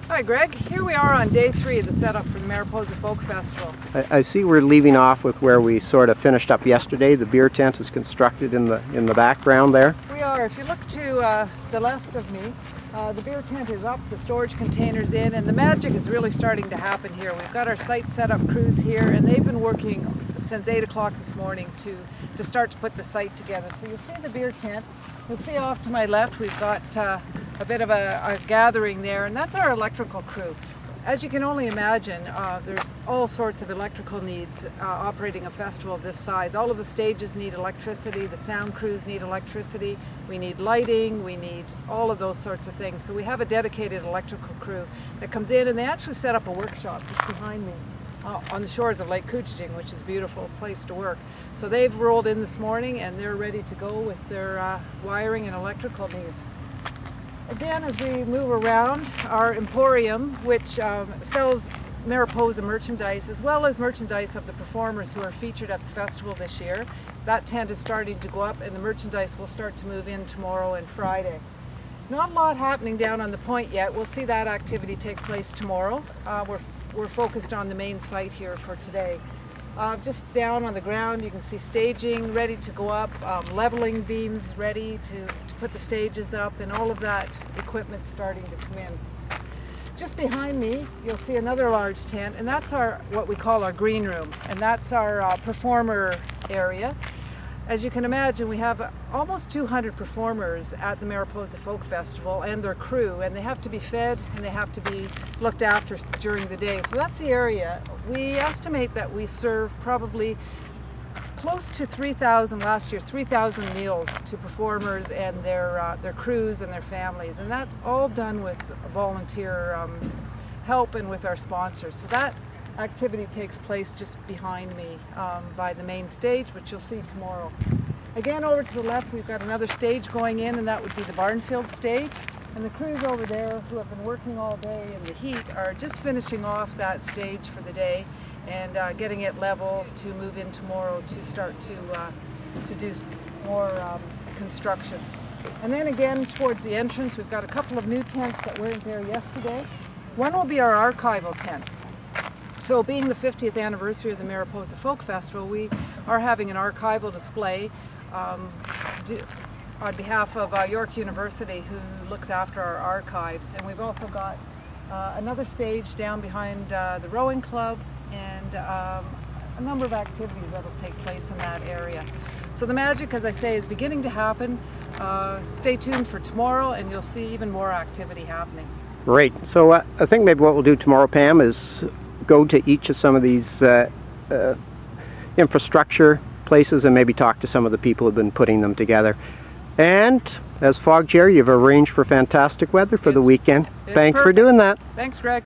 Hi Greg, here we are on day 3 of the setup for the Mariposa Folk Festival. I see we're leaving off with where we sort of finished up yesterday. The beer tent is constructed in the background there. We are. If you look to the left of me, the beer tent is up, the storage containers in, and the magic is really starting to happen here. We've got our site setup crews here, and they've been working since 8 o'clock this morning to start to put the site together. So you'll see the beer tent. You'll see off to my left we've got a bit of a gathering there, and that's our electrical crew. As you can only imagine, there's all sorts of electrical needs operating a festival this size. All of the stages need electricity, the sound crews need electricity, we need lighting, we need all of those sorts of things. So we have a dedicated electrical crew that comes in, and they actually set up a workshop just behind me on the shores of Lake Couchiching, which is a beautiful place to work. So they've rolled in this morning and they're ready to go with their wiring and electrical needs. Again, as we move around, our emporium, which sells Mariposa merchandise as well as merchandise of the performers who are featured at the festival this year. That tent is starting to go up and the merchandise will start to move in tomorrow and Friday. Not a lot happening down on the point yet. We'll see that activity take place tomorrow. We're focused on the main site here for today. Just down on the ground you can see staging ready to go up, leveling beams ready to put the stages up, and all of that equipment starting to come in. Just behind me you'll see another large tent, and that's what we call our green room, and that's our performer area. As you can imagine, we have almost 200 performers at the Mariposa Folk Festival and their crew, and they have to be fed and they have to be looked after during the day. So that's the area. We estimate that we serve probably close to 3,000 last year, 3,000 meals to performers and their crews and their families, and that's all done with volunteer help and with our sponsors. So that activity takes place just behind me by the main stage, which you'll see tomorrow. Again, over to the left we've got another stage going in, and that would be the Barnfield stage, and the crews over there who have been working all day in the heat are just finishing off that stage for the day and getting it level to move in tomorrow to start to do more construction. And then again towards the entrance we've got a couple of new tents that weren't there yesterday. One will be our archival tent. So being the 50th anniversary of the Mariposa Folk Festival, we are having an archival display on behalf of York University, who looks after our archives. And we've also got another stage down behind the rowing club and a number of activities that will take place in that area. So the magic, as I say, is beginning to happen. Stay tuned for tomorrow and you'll see even more activity happening. Great. So I think maybe what we'll do tomorrow, Pam, is go to each of some of these infrastructure places and maybe talk to some of the people who've been putting them together. And as Fog Jerry, you've arranged for fantastic weather for the weekend. Thanks for doing that. Thanks, Greg.